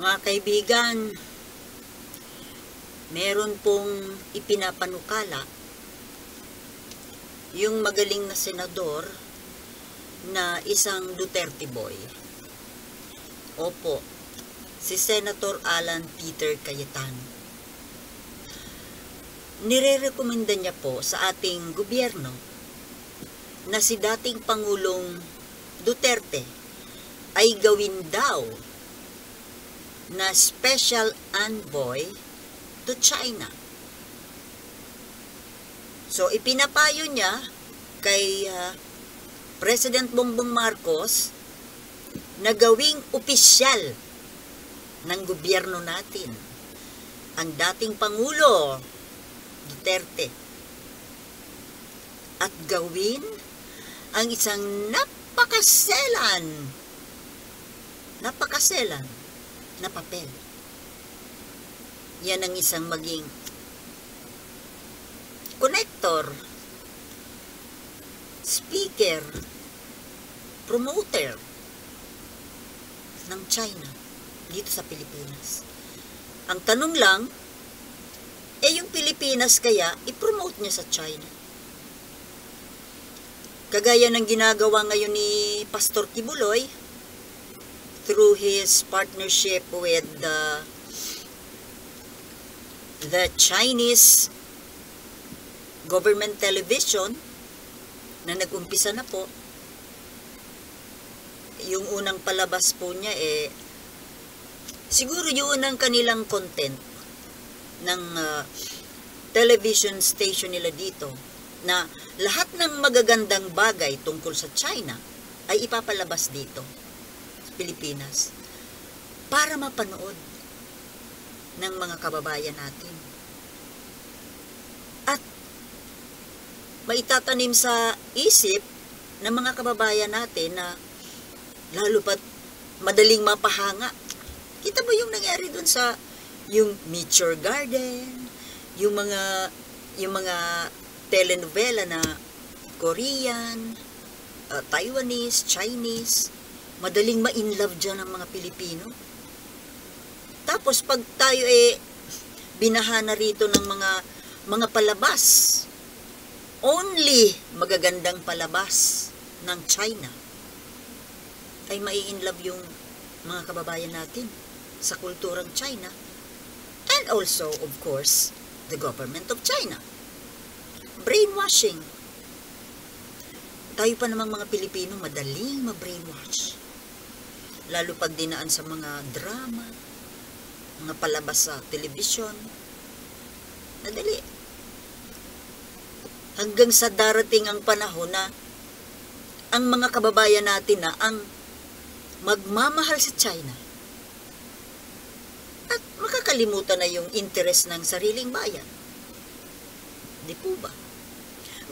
Mga kaibigan, meron pong ipinapanukala yung magaling na senador na isang Duterte boy. Opo, si Senator Alan Peter Cayetano. Nire-rekomenda niya po sa ating gobyerno na si dating Pangulong Duterte ay gawin daw na special envoy to China. So, ipinapayo niya kay President Bongbong Marcos na gawing opisyal ng gobyerno natin ang dating Pangulo Duterte at gawin ang isang napakaselan na papel. Yan ang isang maging connector, speaker, promoter ng China dito sa Pilipinas. Ang tanong lang, yung Pilipinas kaya i-promote niya sa China? Kagaya ng ginagawa ngayon ni Pastor Kibuloy through his partnership with the Chinese government television na nag-umpisa na po. Yung unang palabas po niya siguro yung unang kanilang content ng television station nila dito na lahat ng magagandang bagay tungkol sa China ay ipapalabas dito sa Pilipinas para mapanood ng mga kababayan natin. At maitatanim sa isip ng mga kababayan natin na lalo pat madaling mapahanga. Kita mo yung nangyari dun sa yung Meteor Garden, yung mga telenovela na Korean, Taiwanese, Chinese, madaling ma-inlove dyan ang mga Pilipino. Tapos pag tayo binahana rito ng mga palabas, only magagandang palabas ng China, ay mai-inlove yung mga kababayan natin sa kulturang China, and also, of course, the government of China. Brainwashing. Tayo pa namang mga Pilipino madaling ma-brainwash. Lalo pag dinaan sa mga drama, mga palabas sa telebisyon. Madali. Hanggang sa darating ang panahon na ang mga kababayan natin na ang magmamahal sa China at makakalimutan na yung interest ng sariling bayan. Di po ba?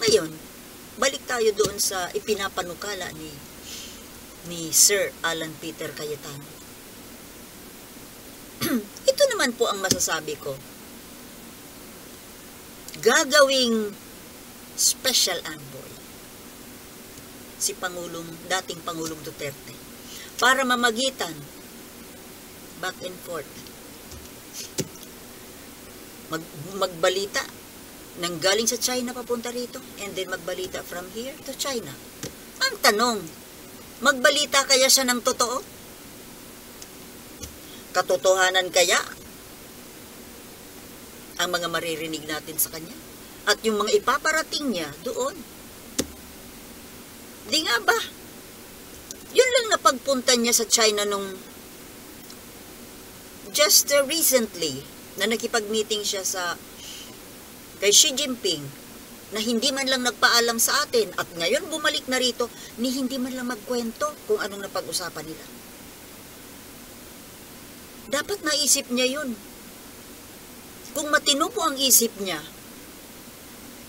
Ngayon, balik tayo doon sa ipinapanukala ni Sir Alan Peter Cayetano. Ito naman po ang masasabi ko. Gagawing special envoy si dating Pangulong Duterte para mamagitan back and forth, magbalita nang galing sa China papunta rito, and then magbalita from here to China. Ang tanong, magbalita kaya siya ng totoo? Katotohanan kaya ang mga maririnig natin sa kanya? At yung mga ipaparating niya doon? Di nga ba? Yun lang na pagpunta niya sa China nung just recently na nakipag-meeting siya kay Xi Jinping na hindi man lang nagpaalam sa atin at ngayon bumalik na rito ni hindi man lang magkwento kung anong napag-usapan nila. Dapat naisip niya yun. Kung matino po ang isip niya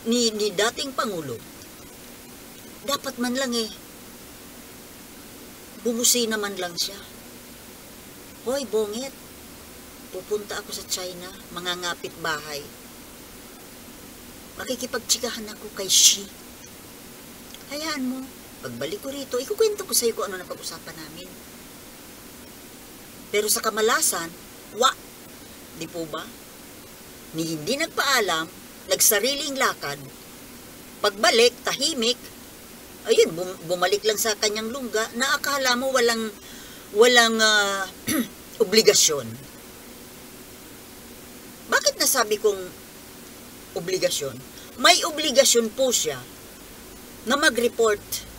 ni dating Pangulo, dapat man lang bumusi naman lang siya. Hoy, bonget, pupunta ako sa China, mangangapit bahay. Makikipagtsikahan ako kay Xi. Hayaan mo, pagbalik ko rito, ikukwento ko sa iyo kung ano na pag-usapan namin. Pero sa kamalasan, di po ba? Ni hindi nagpaalam, nagsariling lakad, pagbalik, tahimik, ayun, bumalik lang sa kanyang lungga na akala mo walang obligasyon. Bakit nasabi kong obligasyon? May obligasyon po siya na mag-report.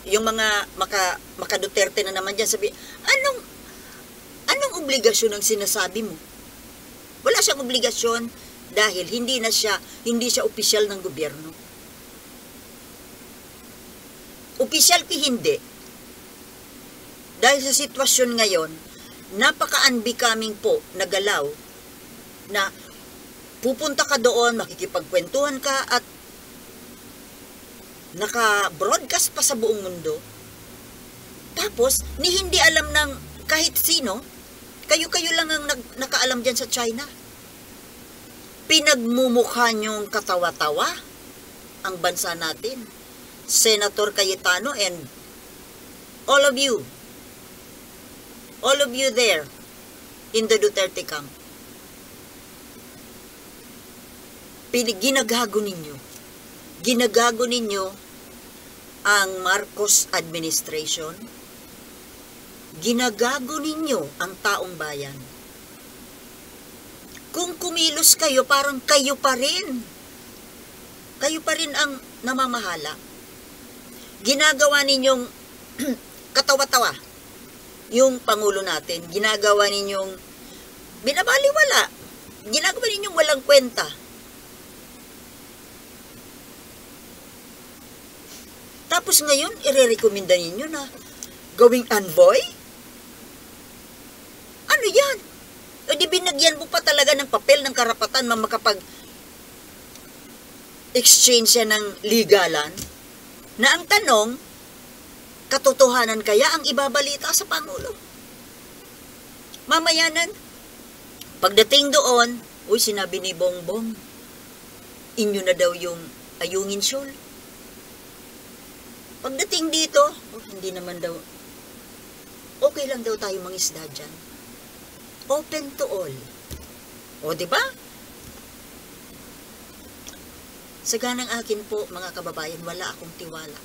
Yung mga maka Duterte na naman dyan sabi, anong obligasyon ang sinasabi mo? Wala siyang obligasyon dahil hindi siya opisyal ng gobyerno. Opisyal hindi. Dahil sa sitwasyon ngayon, napaka-unbecoming po na galaw na pupunta ka doon, makikipagkwentuhan ka at naka-broadcast pa sa buong mundo. Tapos, hindi alam ng kahit sino, kayo lang ang nakaalam dyan sa China. Pinagmumukha niyong katawa-tawa ang bansa natin. Senator Cayetano and all of you there in the Duterte camp. Ginagago ninyo ang Marcos administration. Ginagago ninyo ang taong bayan. Kung kumilos kayo, parang kayo pa rin ang namamahala. Ginagawa ninyong katawa-tawa yung Pangulo natin. Ginagawa ninyong binabaliwala. Ginagawa ninyong walang kwenta. Tapos ngayon, irerekomenda ninyo na gawing envoy? Ano yan? O di binagyan mo pa talaga ng papel ng karapatan makapag-exchange siya ng legalan? Na ang tanong, katotohanan kaya ang ibabalita sa Pangulo? Mamayanan, pagdating doon, sinabi ni Bongbong, inyo na daw yung Ayungin Shoal. Pagdating dito, hindi naman daw, okay lang daw tayo mangisda dyan. Open to all. Diba? Sa ganang akin po, mga kababayan, wala akong tiwala.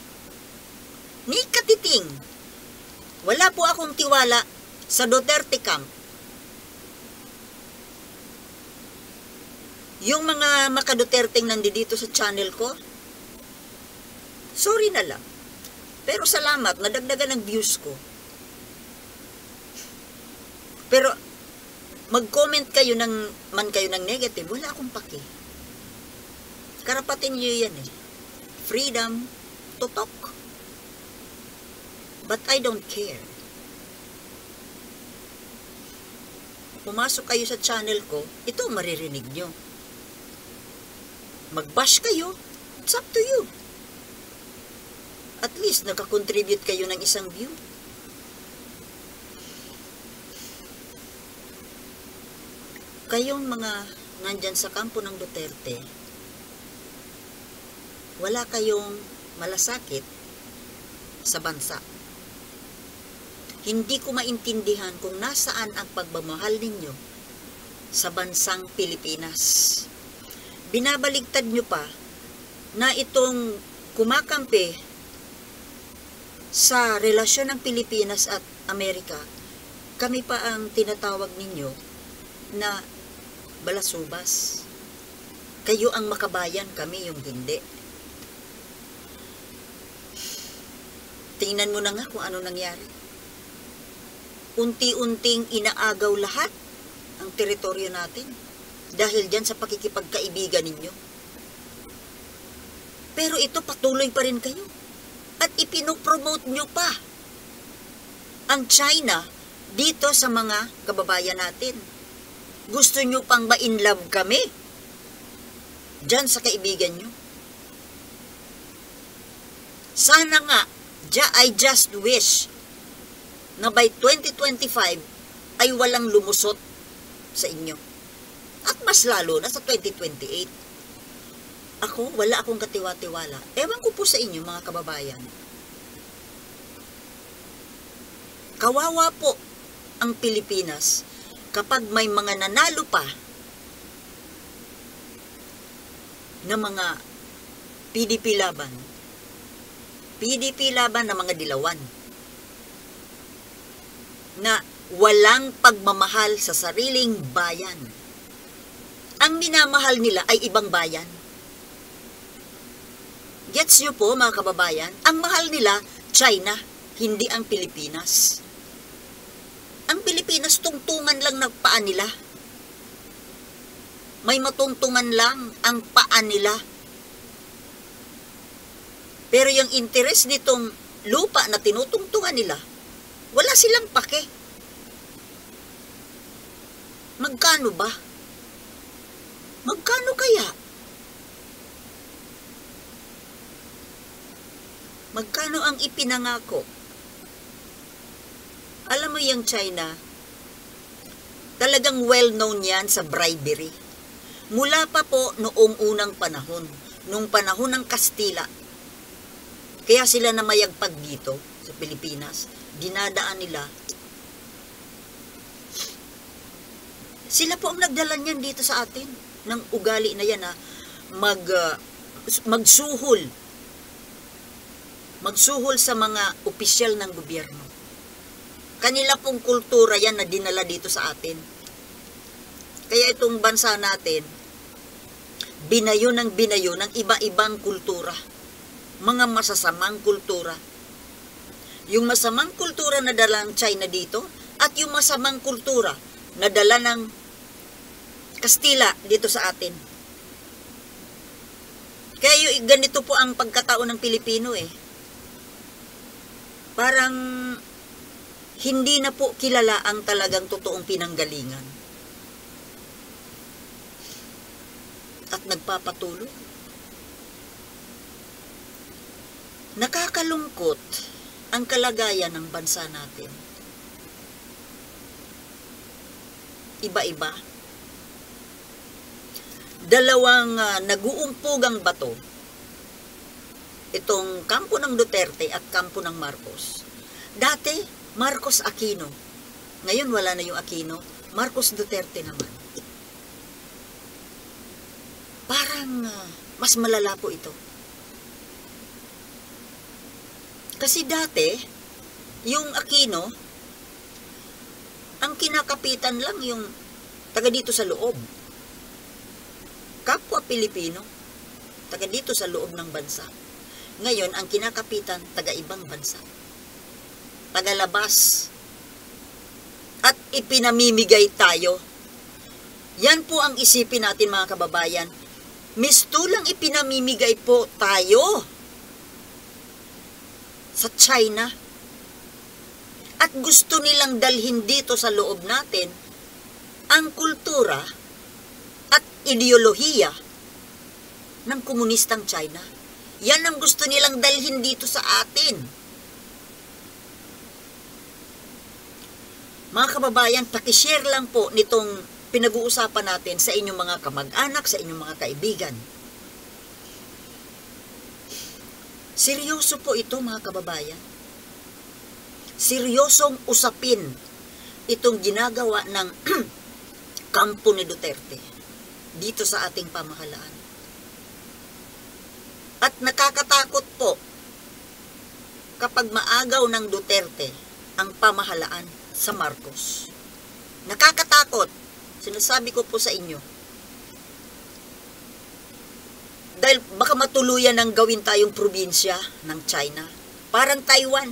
Ni katiting, wala po akong tiwala sa Duterte camp. Yung mga maka-Duterteng nandito sa channel ko, sorry na lang. Pero salamat, nadagdagan ng views ko. Pero, mag-comment kayo ng negative, wala akong paki. Karapatin nyo yan eh. Freedom to talk. But I don't care. Pumasok kayo sa channel ko, ito maririnig nyo. Mag-bash kayo, it's up to you. At least nakakontribute kayo ng isang view. Kayong mga nandyan sa kampo ng Duterte, wala kayong malasakit sa bansa. Hindi ko maintindihan kung nasaan ang pagmamahal ninyo sa bansang Pilipinas. Binabaligtad nyo pa na itong kumakampi sa relasyon ng Pilipinas at Amerika, kami pa ang tinatawag ninyo na balasubas. Kayo ang makabayan, kami yung hindi. Tingnan mo na nga kung ano nangyari. Unti-unting inaagaw lahat ang teritoryo natin dahil dyan sa pakikipagkaibigan ninyo. Pero ito patuloy pa rin kayo. At ipinopromote nyo pa ang China dito sa mga kababayan natin. Gusto nyo pang ma-inlove kami dyan sa kaibigan nyo. Sana nga, I just wish na by 2025 ay walang lumusot sa inyo. At mas lalo na sa 2028. Ako, wala akong katiwa-tiwala. Ewan ko po sa inyo, mga kababayan. Kawawa po ang Pilipinas kapag may mga nanalo pa na mga PDP laban na mga dilawan na walang pagmamahal sa sariling bayan. Ang minamahal nila ay ibang bayan. Gets nyo po mga kababayan? Ang mahal nila, China, hindi ang Pilipinas. Ang Pilipinas, tungtungan lang ng paa nila. May matungtungan lang ang paa nila. Pero yung interes nitong lupa na tinutungtungan nila, wala silang pake. Magkano ba? Magkano kaya? Magkano ang ipinangako? Alam mo yung China, talagang well-known yan sa bribery. Mula pa po noong unang panahon, nung panahon ng Kastila, kaya sila namayagpag dito sa Pilipinas, dinadaan nila. Sila po ang nagdala niyan dito sa atin, ng ugali na yan na magsuhol sa mga opisyal ng gobyerno. Kanila pong kultura yan na dinala dito sa atin. Kaya itong bansa natin, binayo ng iba-ibang kultura. Mga masasamang kultura. Yung masamang kultura na dala ng China dito, at yung masamang kultura na dala ng Kastila dito sa atin. Kaya ganito po ang pagkatao ng Pilipino eh. Parang hindi na po kilala ang talagang totoong pinanggalingan. At nagpapatuloy. Nakakalungkot ang kalagayan ng bansa natin. Iba-iba. Dalawang nag-uumpugang bato, itong kampo ng Duterte at kampo ng Marcos. Dati, Marcos Aquino. Ngayon wala na yung Aquino. Marcos Duterte naman. Parang mas malala po ito. Kasi dati, yung Aquino, ang kinakapitan lang yung taga dito sa loob. Kapwa Pilipino, taga dito sa loob ng bansa. Ngayon, ang kinakapitan, taga ibang bansa. Taga labas. At ipinamimigay tayo. Yan po ang isipin natin mga kababayan. Mistulang ipinamimigay po tayo sa China. At gusto nilang dalhin dito sa loob natin ang kultura at ideolohiya ng komunistang China. Yan ang gusto nilang dalhin dito sa atin. Mga kababayan, pakishare lang po nitong pinag-uusapan natin sa inyong mga kamag-anak, sa inyong mga kaibigan. Seryoso po ito mga kababayan. Seryosong usapin itong ginagawa ng kampo ni Duterte dito sa ating pamahalaan. At nakakatakot po kapag maagaw ng Duterte ang pamahalaan sa Marcos. Nakakatakot. Sinasabi ko po sa inyo. Dahil baka matuluyan ng gawin tayong probinsya ng China. Parang Taiwan.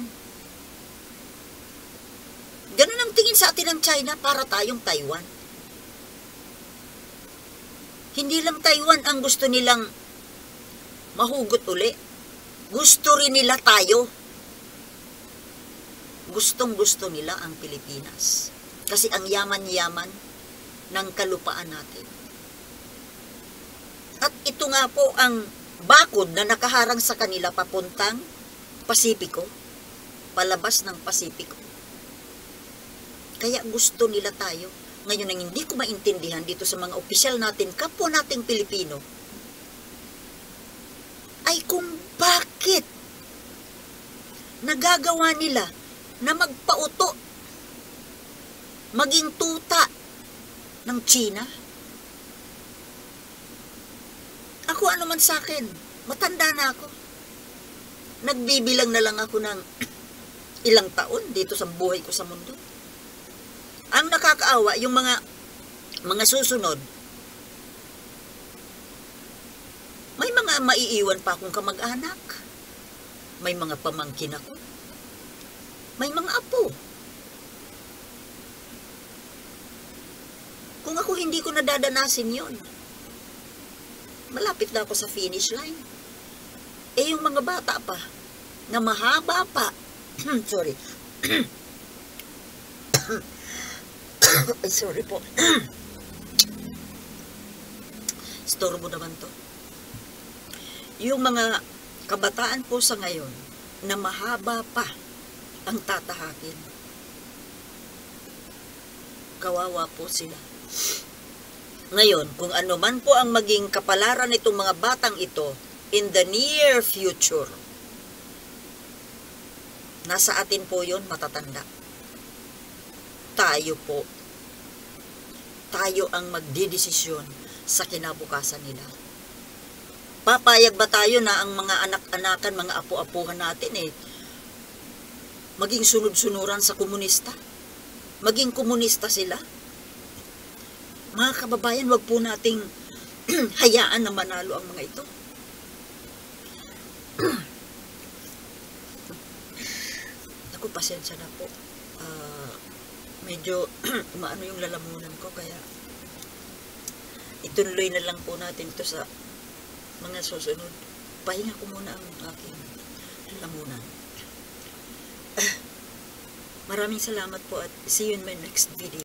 Ganun ang tingin sa atin ng China, para tayong Taiwan. Hindi lang Taiwan ang gusto nilang mahugot uli. Gusto rin nila tayo. Gustong-gusto nila ang Pilipinas. Kasi ang yaman-yaman ng kalupaan natin. At ito nga po ang bakod na nakaharang sa kanila papuntang Pasipiko. Palabas ng Pasipiko. Kaya gusto nila tayo. Ngayon ang hindi ko maintindihan dito sa mga opisyal natin, kapwa nating Pilipino, ay kung bakit nagagawa nila na magpauto maging tuta ng China. Ako ano man sa akin, matanda na ako. Nagbibilang na lang ako ng ilang taon dito sa buhay ko sa mundo. Ang nakakaawa, yung mga susunod, may mga maiiwan pa akong kamag-anak. May mga pamangkin ako. May mga apo. Kung ako hindi ko nadadanasin yon, malapit na ako sa finish line. Eh yung mga bata pa, na mahaba pa, sorry, ay sorry po, istorbo naman to. Yung mga kabataan po sa ngayon, na mahaba pa ang tatahakin. Kawawa po sila. Ngayon, kung ano man po ang maging kapalaran nitong mga batang ito in the near future, nasa atin po yon matatanda. Tayo po. Tayo ang magdidesisyon sa kinabukasan nila. Papayag ba tayo na ang mga anak-anakan, mga apo-apuhan natin maging sunod-sunuran sa komunista? Maging komunista sila? Mga kababayan, wag po nating hayaan na manalo ang mga ito. Ako, pasensya na po. Medyo maano yung lalamunan ko, kaya ituloy na lang po natin ito sa mga susunod. Pahinga ko muna ang aking lalamunan. Maraming salamat po at see you in my next video.